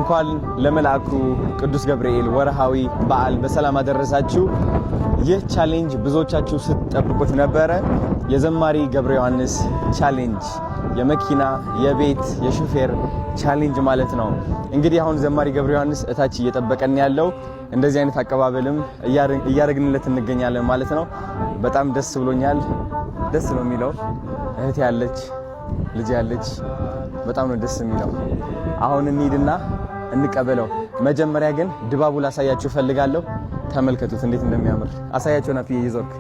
እንኳን ለመልአኩ ቅዱስ ገብርኤል ወርሃዊ በዓል በሰላም አደረሳችሁ። ይህ ቻሌንጅ ብዙዎቻችሁ ስትጠብቁት ነበረ። የዘማሪ ገብረ ዮሐንስ ቻሌንጅ የመኪና የቤት የሹፌር ቻሌንጅ ማለት ነው። እንግዲህ አሁን ዘማሪ ገብረ ዮሐንስ እታች እየጠበቀን ያለው እንደዚህ አይነት አቀባበልም እያደረግንለት እንገኛለን ማለት ነው። በጣም ደስ ብሎኛል። ደስ ነው የሚለው። እህት ያለች ልጅ ያለች በጣም ነው ደስ የሚለው። አሁን እንሂድና እንቀበለው። መጀመሪያ ግን ድባቡ ላሳያችሁ ፈልጋለሁ። ተመልከቱት እንዴት እንደሚያምር አሳያችሁ። ናፍዬ ይዞርክ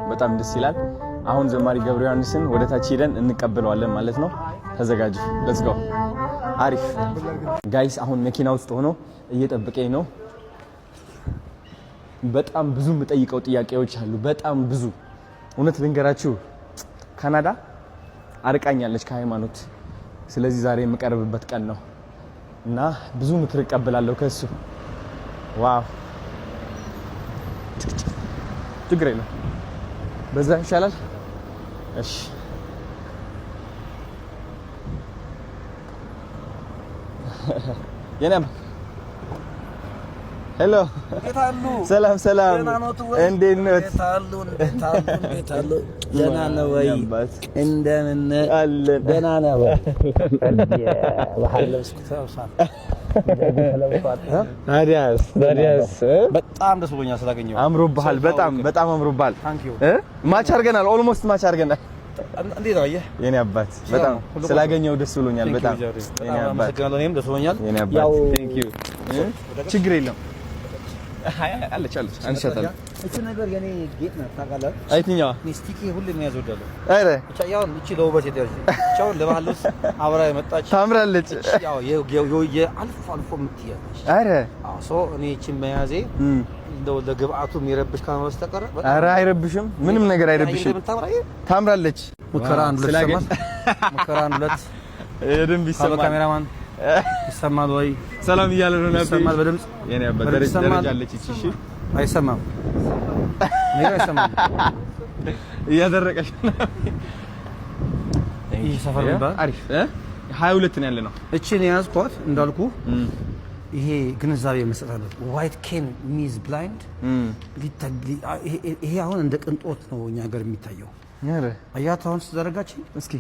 በጣም ደስ ይላል። አሁን ዘማሪ ገብረ ዮሐንስን ወደ ታች ሄደን እንቀበለዋለን ማለት ነው። ተዘጋጁ። ሌትስ ጎ። አሪፍ ጋይስ፣ አሁን መኪና ውስጥ ሆኖ እየጠበቀኝ ነው። በጣም ብዙ የምጠይቀው ጥያቄዎች አሉ። በጣም ብዙ እውነት ልንገራችሁ፣ ካናዳ አርቃኛለች ከሃይማኖት። ስለዚህ ዛሬ የምቀርብበት ቀን ነው እና ብዙ ምክር እቀበላለሁ ከሱ። ዋው ችግር የለም፣ በዛ ይሻላል። እሺ የነም ሄሎ፣ ሰላም ሰላም፣ እንዴት ነው? ደህና ነው ወይ? እንደምን አለን? ደህና ነው ወይ? ታዲያስ በጣም ደስ ብሎኛል ስላገኘሁ። አምሮብሃል፣ በጣም አምሮብሃል። ማች አድርገናል፣ ኦልሞስት ማች አድርገናል። እንዴት ነው የኔ አባት? በጣም ስላገኘው ደስ ብሎኛል። በጣም የኔ አባት፣ እኔም ደስ ብሎኛል። የኔ አባት ቴንክ ዩ። ችግር የለም አለች አንሻታለሁ። እቺ ነገር የኔ ጌጥ ነው ታውቃለህ? አይትኛዋ ሚስቲኪ ሁሉ የሚያዝወዳለሁ። አረ ብቻ ያው እቺ ለውበት የተያዘ ብቻው ለባህልስ አብራ የመጣች ታምራለች። ያው የአልፎ አልፎ የምትያለች። አረ ሶ እኔ እቺን መያዜ እንደው ለግብአቱ የሚረብሽ ካለ በስተቀር አረ አይረብሽም፣ ምንም ነገር አይረብሽም። ታምራለች። ሙከራ አንድ ሁለት ይሰማል። ሙከራ አንድ ሁለት የደንብ ይሰማል። ካሜራማን ይሰማል ወይ? ሰላም እያለ ነው ነበር። ይሰማል በድምጽ የኔ አባት ደረጃ አለች። እሺ አይሰማም፣ ኔጋ አይሰማም። እያደረቀሽ ነው። ይሄ ሰፈር ነበር አሪፍ 22 ነው ያለ ነው። እቺን ያዝኳት እንዳልኩ ይሄ ግንዛቤ መስጠት አለ። ዋይት ኬን ሚዝ ብላይንድ ይሄ አሁን እንደ ቅንጦት ነው እኛ ሀገር የሚታየው። አረ አያት አሁን ተዘረጋች። እስኪ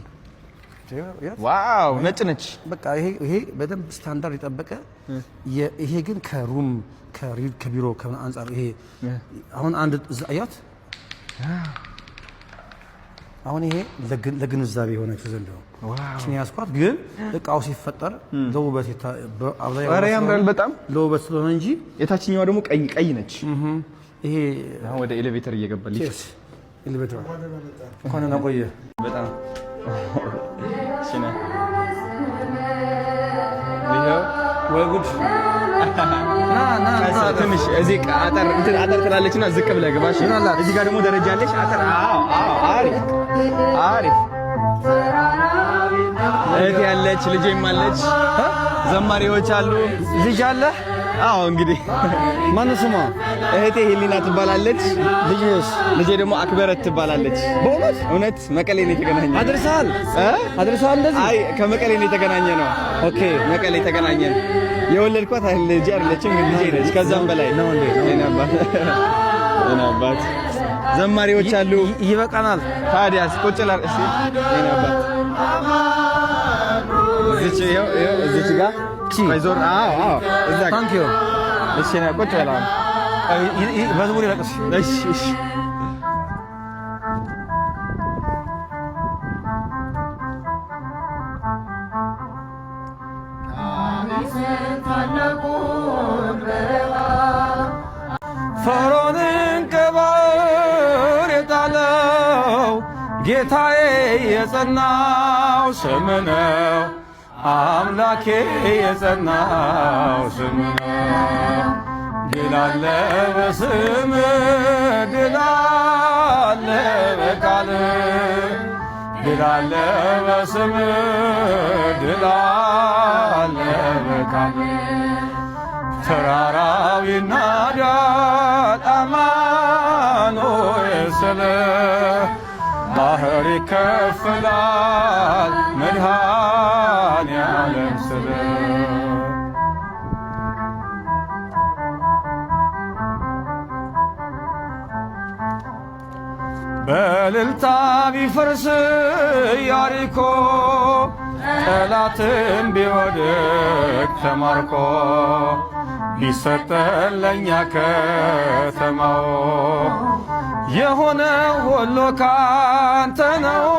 ዋው ነጭ ነች። በቃ ይሄ በደንብ ስታንዳርድ የጠበቀ ይሄ ግን ከሩም ከቢሮ ከአንጻር ይሄ አሁን አንድ አያት አሁን ይሄ ለግንዛቤ የሆነችው ዘንድ ነው። እቺን ያስኳት ግን እቃው ሲፈጠር ለውበት አብዛኛው ያምራል በጣም ለውበት ስለሆነ እንጂ የታችኛዋ ደግሞ ቀይ ነች። ይሄ አሁን ወደ ኤሌቬተር እየገባልሽ ኤሌቬተር እንኳን ነው ቆየ በጣም ሽና ወይ ጉድ ና ትንሽ እዚህ አጠር ትላለችና ዝቅ ብለህ ግባሽ። እዚህ ጋር ደግሞ ደረጃ አለሽ። አጠር አሪፍ እህት ያለች ልጄም አለች። ዘማሪዎች አሉ። ልጅ አለ? አዎ እንግዲህ ማን ስሟ? እህቴ ሄሊና ትባላለች። ልጄ ደግሞ አክበረት ትባላለች። በእውነት እውነት መቀሌ ነው የተገናኘ። አድርሰሃል እንደዚህ? አይ ከመቀሌ ነው የተገናኘ ነው። ኦኬ መቀሌ ተገናኘን። የወለድኳት ልጅ አይደለችም ግን ልጄ ነች። ከዛም በላይ ነው እንዴ የኔ አባት ዘማሪዎች አሉ። ይበቃናል። ታዲያስ ቁጭ ላር እሺ የኔ አባት እዚች ጋር አይዞር እዛ ታንክ ዩ እሺ ነው ቁጭ በላው። መዝሙር ይለቅስ። እሺ ፈርዖንን ከባሕር የጣለው ጌታዬ የጸናው ስም ነው አምላኬ የጸናው ስም ነው። ድል አለ በስም ድል አለ በቃል ድል አለ በስም ድል አለ በቃል ተራራው ይናዳል አማኑኤል ስለ ባህር ይከፈላል መድኃኔዓለም ስለ በእልልታ ቢፈርስ ኢያሪኮ ጠላትም ቢወድቅ ተማርኮ ቢሰጠን ለእኛ ከተማው የሆነው ሁሉ ካንተ ነው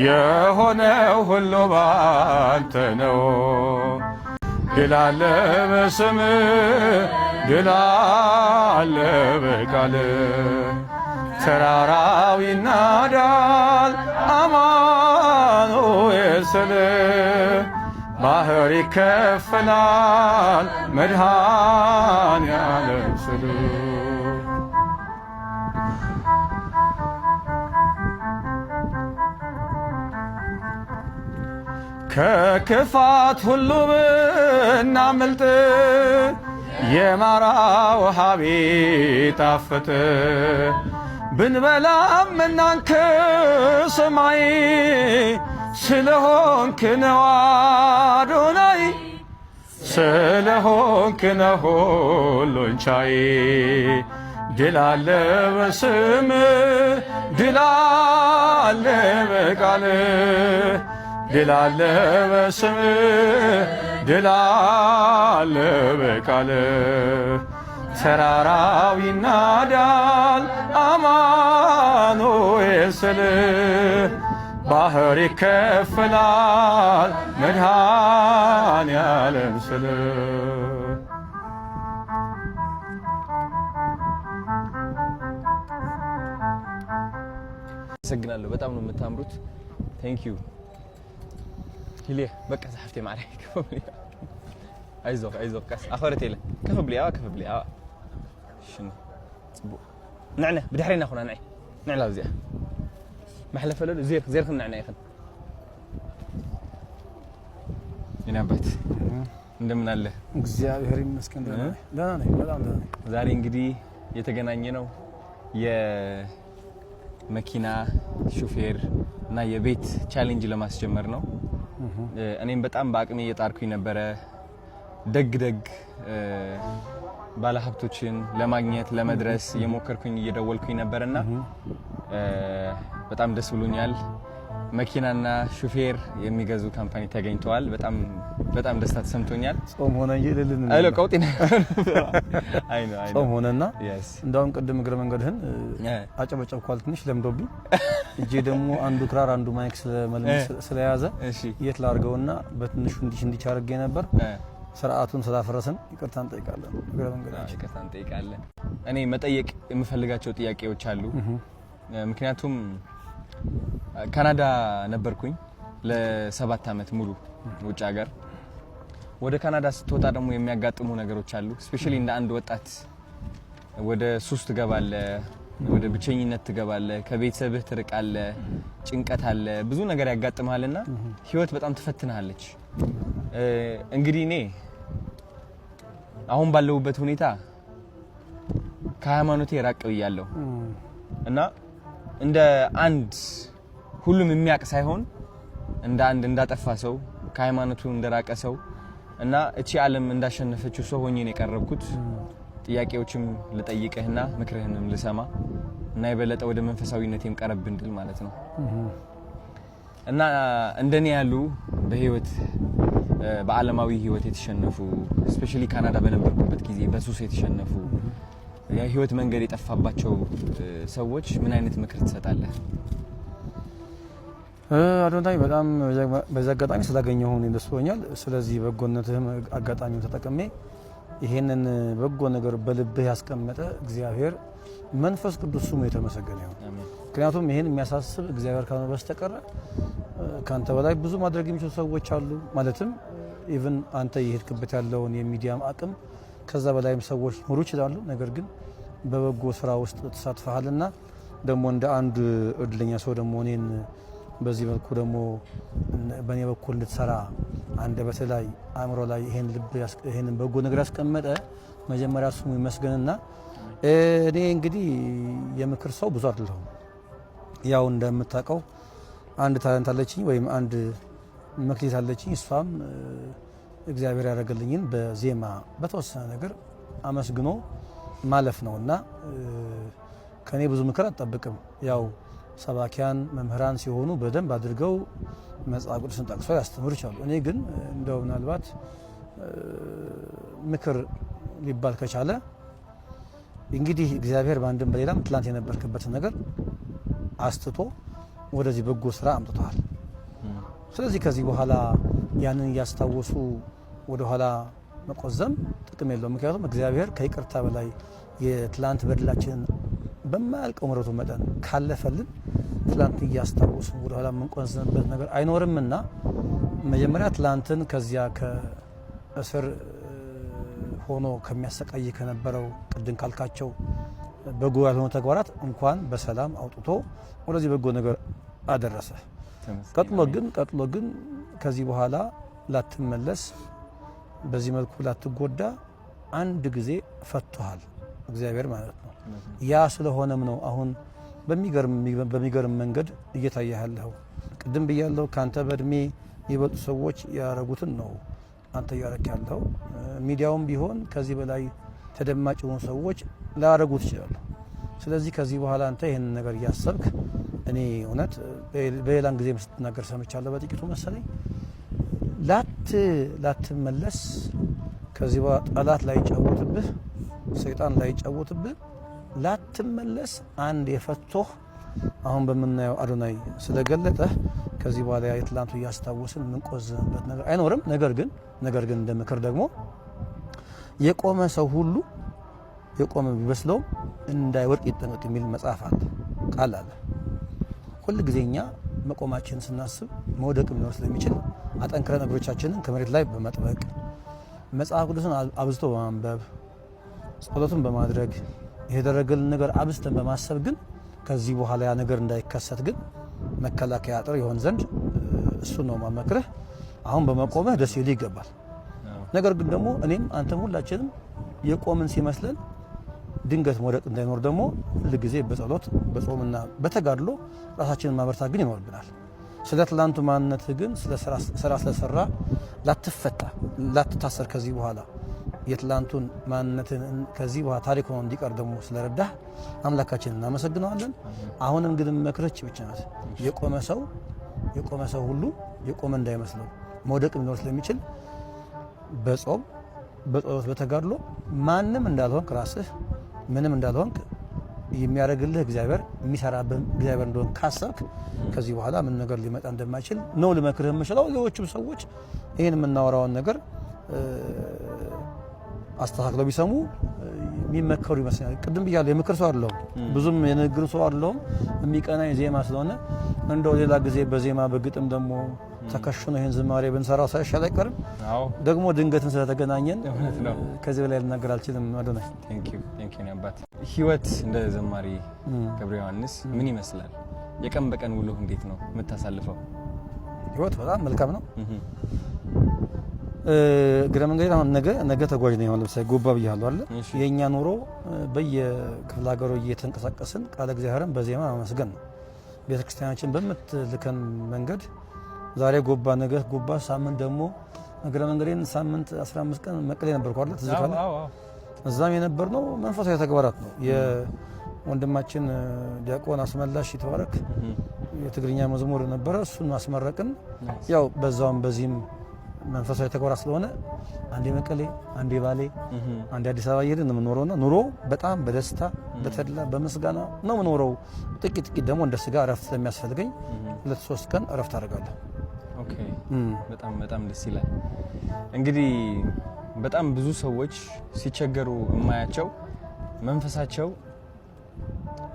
የሆነው ሁሉ ባንተ ነው። ድል አለ በስምህ ድል አለ በቃልህ ተራራው ይናዳል አማኑኤል ስልህ ባህር ይከፈላል መድኃኔዓለም ስልህ ከክፋት ሁሉ ብናመልጥ የማራ ውሃ ቢጣፍጥ ብንበላም እናንተ ሰማይ ስለሆንክ ነው አዶናይ ስለሆንክ ነው ሁሉን ቻይ። ድል አለ በስምህ ድል አለ በቃልህ ድል አለ በስምህ ድል አለ በቃልህ ተራራው ይናዳል አማኑኤል ስልህ ባህር ይከፈላል መድኃኔዓለም ስልህ አመሰግናለሁ። በጣም ነው የምታምሩት። ቴንክ ዩ ሂሊያ በቃ ዛፍቴ ማለይ አይዞህ አይዞህ ቀስ አኸረቴ ለ ከፍ ብሊያ شنو صبو نعنا بدحرينا خونا نعي نعلا وزيا محلفه له زير خنا نعنا يخن ينابت እንደምን አለ እግዚአብሔር ይመስገን ደህና ነኝ በጣም ደህና ነኝ። ዛሬ እንግዲህ የተገናኘ ነው የመኪና ሹፌር እና የቤት ቻሌንጅ ለማስጀመር ነው። እኔም በጣም በአቅሜ እየጣርኩኝ ነበረ ደግ ባለሀብቶችን ለማግኘት ለመድረስ የሞከርኩኝ እየደወልኩኝ ነበርና በጣም ደስ ብሎኛል። መኪናና ሹፌር የሚገዙ ካምፓኒ ተገኝተዋል። በጣም ደስታ ተሰምቶኛል። ጾም ሆነ ይልልን አይሎ ቀውጢና አይኖ ጾም ሆነና እንዳውም ቅድም እግረ መንገድህን አጨበጨብኳል ትንሽ ለምዶብኝ እጄ ደግሞ አንዱ ክራር አንዱ ማይክ ስለያዘ የት ላርገውና በትንሹ እንዲህ አድርጌ ነበር። ስርዓቱን ስላፈረስን ይቅርታ እንጠይቃለን። እግረ መንገዳችን ይቅርታ እንጠይቃለን። እኔ መጠየቅ የምፈልጋቸው ጥያቄዎች አሉ። ምክንያቱም ካናዳ ነበርኩኝ ለ7 ዓመት ሙሉ ውጭ ሀገር። ወደ ካናዳ ስትወጣ ደግሞ የሚያጋጥሙ ነገሮች አሉ። ስፔሻሊ እንደ አንድ ወጣት ወደ ሱስ ትገባለህ፣ ወደ ብቸኝነት ትገባለህ፣ ከቤተሰብህ ትርቃለህ፣ ጭንቀት አለ፣ ብዙ ነገር ያጋጥማልና ህይወት በጣም ትፈትናለች። እንግዲህ እኔ አሁን ባለውበት ሁኔታ ከሃይማኖቴ ራቅ ብያለሁ እና እንደ አንድ ሁሉም የሚያቅ ሳይሆን እንደ አንድ እንዳጠፋ ሰው ከሃይማኖቱ እንደራቀ ሰው እና እቺ ዓለም እንዳሸነፈችው ሰው ሆኜ ነው የቀረብኩት። ጥያቄዎችም ልጠይቅህና ምክርህንም ልሰማ እና የበለጠ ወደ መንፈሳዊነቴም ቀረብ እንድል ማለት ነው። እና እንደኔ ያሉ በህይወት በዓለማዊ ህይወት የተሸነፉ ስፔሻሊ ካናዳ በነበርኩበት ጊዜ በሱስ የተሸነፉ የህይወት መንገድ የጠፋባቸው ሰዎች ምን አይነት ምክር ትሰጣለህ? አዶንታይ በጣም በዛ አጋጣሚ ስላገኘሁ ነው ደስ ብሎኛል። ስለዚህ በጎነትህም አጋጣሚውን ተጠቅሜ ይሄንን በጎ ነገር በልብህ ያስቀመጠ እግዚአብሔር መንፈስ ቅዱስ ስሙ የተመሰገነ ይሁን። ምክንያቱም ይሄን የሚያሳስብ እግዚአብሔር ካልሆነ በስተቀር ካንተ በላይ ብዙ ማድረግ የሚችሉ ሰዎች አሉ። ማለትም ኢቭን አንተ የሄድክበት ያለውን የሚዲያም አቅም ከዛ በላይም ሰዎች ሊኖሩ ይችላሉ። ነገር ግን በበጎ ስራ ውስጥ ተሳትፈሃልና ደግሞ እንደ አንድ እድለኛ ሰው ደግሞ እኔን በዚህ መልኩ ደግሞ በእኔ በኩል እንድትሰራ አንደበት ላይ አእምሮ ላይ ይሄን በጎ ነገር ያስቀመጠ መጀመሪያ ስሙ ይመስገንና እኔ እንግዲህ የምክር ሰው ብዙ አይደለሁም። ያው እንደምታውቀው አንድ ታለንት አለችኝ ወይም አንድ መክሊት አለችኝ። እሷም እግዚአብሔር ያደረገልኝን በዜማ በተወሰነ ነገር አመስግኖ ማለፍ ነውና ከኔ ብዙ ምክር አትጠብቅም። ያው ሰባኪያን መምህራን ሲሆኑ በደንብ አድርገው መጽሐፍ ቅዱስን ጠቅሰው ያስተምሩ ይችላሉ። እኔ ግን እንደው ምናልባት ምክር ሊባል ከቻለ እንግዲህ እግዚአብሔር በአንድም በሌላም ትላንት የነበርክበትን ነገር አስትቶ ወደዚህ በጎ ስራ አምጥቷል። ስለዚህ ከዚህ በኋላ ያንን እያስታወሱ ወደ ኋላ መቆዘም ጥቅም የለውም። ምክንያቱም እግዚአብሔር ከይቅርታ በላይ የትላንት በደላችንን በማያልቀው ምሕረቱ መጠን ካለፈልን ትላንት እያስታወሱ ወደ ኋላ የምንቆዝምበት ነገር አይኖርምና መጀመሪያ ትላንትን ከዚያ ከእስር ሆኖ ከሚያሰቃይ ከነበረው ቅድም ካልካቸው በጎ ያልሆኑ ተግባራት እንኳን በሰላም አውጥቶ ወደዚህ በጎ ነገር አደረሰ። ቀጥሎ ግን ከዚህ በኋላ ላትመለስ በዚህ መልኩ ላትጎዳ አንድ ጊዜ ፈቷል እግዚአብሔር ማለት ነው። ያ ስለሆነም ነው አሁን በሚገርም መንገድ እየታየ ያለው። ቅድም ብያለሁ ካንተ በእድሜ የበጡ ሰዎች ያረጉትን ነው አንተ እያረክ ያለው። ሚዲያውም ቢሆን ከዚህ በላይ ተደማጭ የሆኑ ሰዎች ላያረጉት ይችላሉ። ስለዚህ ከዚህ በኋላ አንተ ይህንን ነገር እያሰብክ እኔ እውነት በሌላን ጊዜ ስትናገር ሰምቻለሁ በጥቂቱ መሰለኝ ላትመለስ ከዚህ በኋላ ጠላት ላይ ጫወትብህ ሰይጣን ላይ ጫወትብህ ላትመለስ አንድ የፈቶህ አሁን በምናየው አዶናይ ስለገለጠ ከዚህ በኋላ የትላንቱ እያስታወስን የምንቆዝምበት ነገር አይኖርም። ነገር ግን እንደ ምክር ደግሞ የቆመ ሰው ሁሉ የቆመ ቢመስለው እንዳይወድቅ ይጠንቀቅ የሚል መጽሐፍ አለ፣ ቃል አለ። ሁል ጊዜኛ መቆማችን ስናስብ መውደቅ ሊኖር ስለሚችል አጠንክረን እግሮቻችንን ከመሬት ላይ በመጥበቅ መጽሐፍ ቅዱስን አብዝቶ በማንበብ ጸሎትን በማድረግ የተደረገልን ነገር አብዝተን በማሰብ ግን ከዚህ በኋላ ያ ነገር እንዳይከሰት ግን መከላከያ አጥር ይሆን ዘንድ እሱ ነው ማመክረህ። አሁን በመቆምህ ደስ ይል ይገባል። ነገር ግን ደግሞ እኔም አንተም ሁላችንም የቆምን ሲመስለን ድንገት መውደቅ እንዳይኖር ደግሞ ሁል ጊዜ በጸሎት በጾምና በተጋድሎ ራሳችንን ማበርታት ግን ይኖርብናል። ስለ ትላንቱ ማንነት ግን ስራ ስለሰራ ላትፈታ ላትታሰር ከዚህ በኋላ የትላንቱን ማንነትን ከዚህ በኋላ ታሪክ ሆኖ እንዲቀር ደግሞ ስለረዳህ አምላካችንን እናመሰግነዋለን። አሁንም ግን መክረች ብቻ ናት። የቆመ ሰው ሁሉ የቆመ እንዳይመስለው መውደቅ ሊኖር ስለሚችል በጾም በጸሎት በተጋድሎ ማንም እንዳልሆንክ ራስህ ምንም እንዳልሆንክ የሚያደርግልህ እግዚአብሔር የሚሰራብህ እግዚአብሔር እንደሆነ ካሰብክ ከዚህ በኋላ ምን ነገር ሊመጣ እንደማይችል ነው ልመክርህ የምችለው። ሌሎችም ሰዎች ይህን የምናወራውን ነገር አስተካክለው ቢሰሙ የሚመከሩ ይመስላል። ቅድም ብያለሁ የምክር ሰው አይደለሁም፣ ብዙም የንግግር ሰው አይደለሁም። የሚቀናኝ ዜማ ስለሆነ እንደው ሌላ ጊዜ በዜማ በግጥም ደግሞ ተከሽኖ ይህን ዝማሬ ብንሰራው ሳይሻል አይቀርም። ደግሞ ድንገትን ስለተገናኘን ከዚህ በላይ ልናገር አልችልም። አዶናይ ህይወት እንደ ዘማሪ ገብረ ዮሐንስ ምን ይመስላል? የቀን በቀን ውሎ እንዴት ነው የምታሳልፈው? ህይወት በጣም መልካም ነው። እግረ መንገድ አሁን ነገ ተጓዥ ነው ማለት ለምሳሌ ጎባ ብያለሁ አይደል? የኛ ኑሮ በየክፍለ ሀገሩ እየተንቀሳቀስን ቃለ እግዚአብሔርን በዜማ ማመስገን ነው። ቤተክርስቲያናችን በምትልከን መንገድ ዛሬ ጎባ ነገ ጎባ ሳምንት ደግሞ እግረ መንገዴን ሳምንት 15 ቀን መቀሌ ነበርኩ አይደል? ትዝ ካለ እዛም የነበርነው መንፈሳዊ ተግባራት ነው። የወንድማችን ዲያቆን አስመላሽ ይተባረክ የትግርኛ መዝሙር ነበረ፣ እሱን ማስመረቅን ያው በዛውም በዚህም መንፈሳዊ ተግባራት ስለሆነ አንዴ መቀሌ አንዴ ባሌ አንዴ አዲስ አበባ እየሄድን የምንኖረውና ኑሮ በጣም በደስታ በተድላ በምስጋና ነው የምኖረው። ጥቂት ደግሞ እንደ ስጋ እረፍት ስለሚያስፈልገኝ 2-3 ቀን እረፍት አደርጋለሁ። ኦኬ በጣም ደስ ይላል። እንግዲህ በጣም ብዙ ሰዎች ሲቸገሩ የማያቸው መንፈሳቸው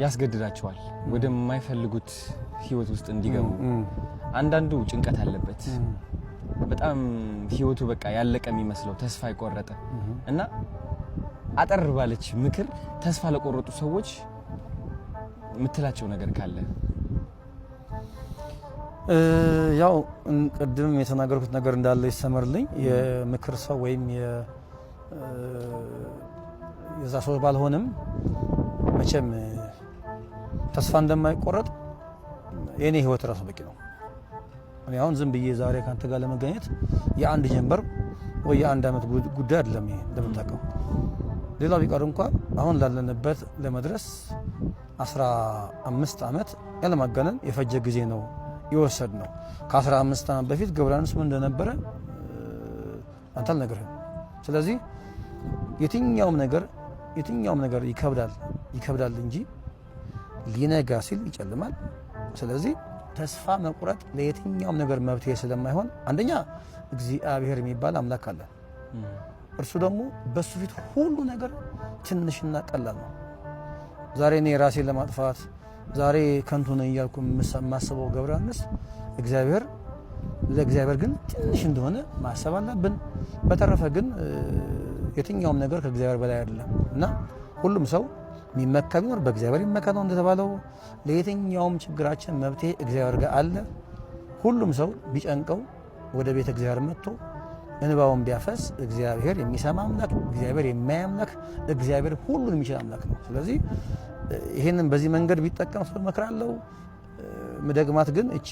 ያስገድዳቸዋል ወደማይፈልጉት ህይወት ውስጥ እንዲገቡ አንዳንዱ ጭንቀት አለበት በጣም ህይወቱ በቃ ያለቀ የሚመስለው ተስፋ ይቆረጠ እና አጠር ባለች ምክር ተስፋ ለቆረጡ ሰዎች ምትላቸው ነገር ካለ ያው ቅድም የተናገርኩት ነገር እንዳለ ይሰመርልኝ የምክር ሰው ወይም የዛ ሰው ባልሆንም መቼም ተስፋ እንደማይቆረጥ የኔ ህይወት ራሱ በቂ ነው እኔ አሁን ዝም ብዬ ዛሬ ካንተ ጋር ለመገኘት የአንድ ጀንበር ወይ የአንድ አመት ጉዳይ አይደለም ይሄ እንደምታውቀው ሌላው ቢቀር እንኳን አሁን ላለንበት ለመድረስ 15 አመት ያለማጋነን የፈጀ ጊዜ ነው ይወሰድ ነው ከ15 አመት በፊት ገብረሃንስ ምን እንደነበረ አንተ አልነገርህም ስለዚህ የትኛውም ነገር ይከብዳል እንጂ ሊነጋ ሲል ይጨልማል ስለዚህ ተስፋ መቁረጥ ለየትኛውም ነገር መብትሄ ስለማይሆን አንደኛ እግዚአብሔር የሚባል አምላክ አለ እርሱ ደግሞ በሱ ፊት ሁሉ ነገር ትንሽና ቀላል ነው ዛሬ እኔ ራሴን ለማጥፋት ዛሬ ከንቱ ነኝ እያልኩ ማሰበው ገብረሃንስ ለእግዚአብሔር ግን ትንሽ እንደሆነ ማሰብ አለብን በተረፈ ግን የትኛውም ነገር ከእግዚአብሔር በላይ አይደለም እና ሁሉም ሰው የሚመካ ቢኖር በእግዚአብሔር ይመካ ነው እንደተባለው ለየትኛውም ችግራችን መብቴ እግዚአብሔር ጋር አለ ሁሉም ሰው ቢጨንቀው ወደ ቤተ እግዚአብሔር መጥቶ እንባውን ቢያፈስ እግዚአብሔር የሚሰማ አምላክ እግዚአብሔር የማያምላክ እግዚአብሔር ሁሉን የሚችል አምላክ ነው ስለዚህ ይሄንን በዚህ መንገድ ቢጠቀም ሰው መከራለው መደግማት ግን እቺ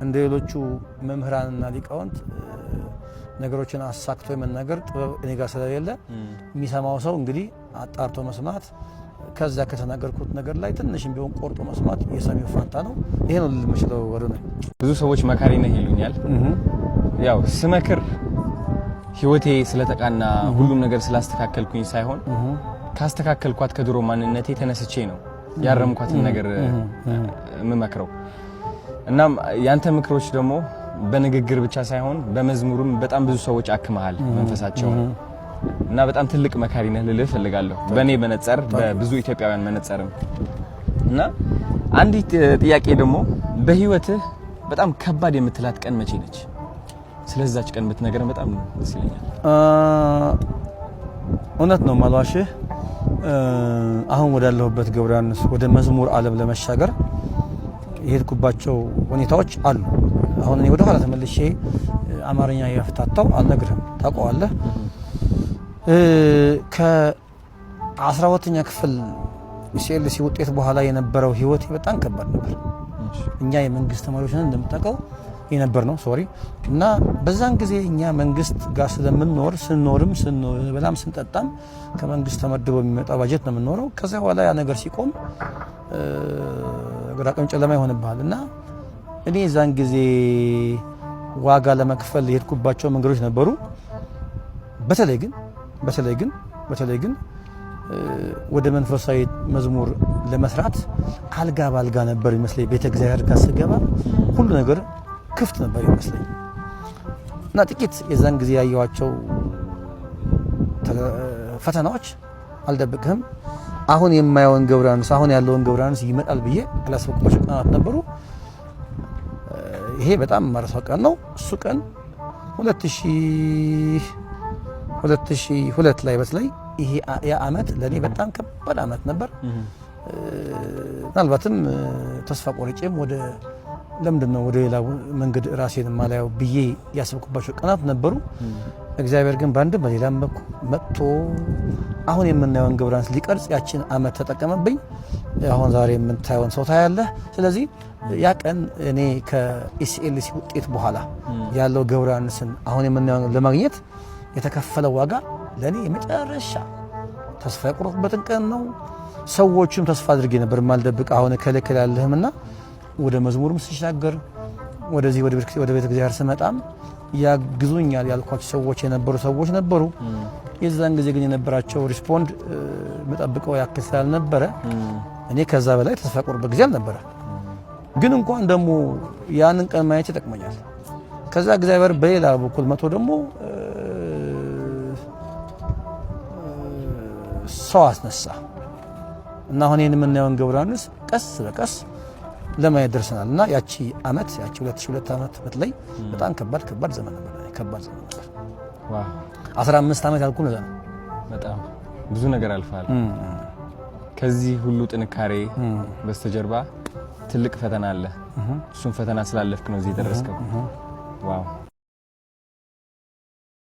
እንደሌሎቹ መምህራንና ሊቃውንት ነገሮችን አሳክቶ የመናገር ጥበብ እኔ ጋር ስለሌለ የሚሰማው ሰው እንግዲህ አጣርቶ መስማት ከዛ ከተናገርኩት ነገር ላይ ትንሽም ቢሆን ቆርጦ መስማት የሰሚው ፋንታ ነው ይሄ ነው ልምችለው ወሩነ ብዙ ሰዎች መካሪ ነህ ይሉኛል ያው ስመክር ህይወቴ ስለተቃና ሁሉም ነገር ስላስተካከልኩኝ ሳይሆን ካስተካከልኳት ከድሮ ማንነቴ ተነስቼ ነው ያረምኳትን ነገር መመክረው እናም ያንተ ምክሮች ደግሞ በንግግር ብቻ ሳይሆን በመዝሙርም በጣም ብዙ ሰዎች አክመሃል መንፈሳቸው እና በጣም ትልቅ መካሪ ነህ ልልህ ፈልጋለሁ በኔ መነጽር በብዙ ኢትዮጵያውያን መነጽርም እና አንዲት ጥያቄ ደግሞ በህይወትህ በጣም ከባድ የምትላት ቀን መቼ ነች ስለዛች ቀን ብትነግረን በጣም ደስ ይለኛል እውነት ነው ማልዋሽህ አሁን ወዳለሁበት ገብረሃንስ ወደ መዝሙር ዓለም ለመሻገር የሄድኩባቸው ሁኔታዎች አሉ አሁን እኔ ወደ ኋላ ተመልሼ አማርኛ ያፈታታው አልነግርህም ታውቀዋለህ ከ12ኛ ክፍል ሲኤልሲ ውጤት በኋላ የነበረው ህይወት በጣም ከባድ ነበር እኛ የመንግስት ተማሪዎች ነን እንደምታውቀው የነበር ነው ሶሪ እና በዛን ጊዜ እኛ መንግስት ጋር ስለምንኖር ስንኖርም ስንበላም ስንጠጣም ከመንግስት ተመድቦ የሚመጣ ባጀት ነው የምንኖረው ከዛ በኋላ ያ ነገር ሲቆም ግራቀም ጨለማ ይሆንብሃልና እኔ ዛን ጊዜ ዋጋ ለመክፈል የሄድኩባቸው መንገዶች ነበሩ በተለይ ግን ወደ መንፈሳዊ መዝሙር ለመስራት አልጋ ባልጋ ነበር ይመስለኝ ቤተ እግዚአብሔር ጋር ስገባ ሁሉ ነገር ክፍት ነበር ይመስለኝ እና ጥቂት የዛን ጊዜ ያየዋቸው ፈተናዎች አልደብቅህም አሁን የማየውን ገብረሃንስ አሁን ያለውን ገብረሃንስ ይመጣል ብዬ አላሰብኩባቸው ቀናት ነበሩ ይሄ በጣም ማረሳው ቀን ነው እሱ ቀን 2002 ላይ በተለይ ይሄ ያ አመት ለኔ በጣም ከባድ አመት ነበር ምናልባትም ተስፋ ቆርጬም ወደ ለምንድነው ወደ ሌላ መንገድ ራሴን ማላየው ብዬ ያሰብኩባቸው ቀናት ነበሩ እግዚአብሔር ግን ባንድ በሌላም መጥቶ አሁን የምናየውን ገብረሃንስ ሊቀርጽ ያችን አመት ተጠቀመብኝ አሁን ዛሬ የምንታየውን ሰው ታያለህ ስለዚህ ያ ቀን እኔ ከኢሲኤልሲ ውጤት በኋላ ያለው ገብረሃንስን አሁን የምናየውን ለማግኘት የተከፈለው ዋጋ ለኔ የመጨረሻ ተስፋ የቆረጥኩበትን ቀን ነው ሰዎችም ተስፋ አድርጌ ነበር ማልደብቅ አሁን ከለከላለህምና ወደ መዝሙርም ሲሻገር ወደዚህ ወደ ቤተ እግዚአብሔር ስመጣም ያግዙኛል ያልኳቸው ሰዎች የነበሩ ሰዎች ነበሩ የዛን ጊዜ ግን የነበራቸው ሪስፖንድ መጠብቀው ያክል ስላልነበረ እኔ ከዛ በላይ ተስፋ ቆርጬበት ጊዜ አልነበረ ግን እንኳን ደግሞ ያንን ቀን ማየት ይጠቅመኛል ከዛ እግዚአብሔር በሌላ በኩል መቶ ደግሞ ሰው አስነሳ እና አሁን ይሄን የምናየውን ገብረ ዮሐንስ ቀስ በቀስ ለማየት ደርሰናል። እና ያቺ አመት ያቺ 2002 አመት በተለይ በጣም ከባድ ዘመን ነበር። ከባድ ዘመን ነበር። ዋው 15 አመት ያልኩ ነው። በጣም ብዙ ነገር አልፋል። ከዚህ ሁሉ ጥንካሬ በስተጀርባ ትልቅ ፈተና አለ። እሱን ፈተና ስላለፍክ ነው እዚህ ደረስከው። ዋው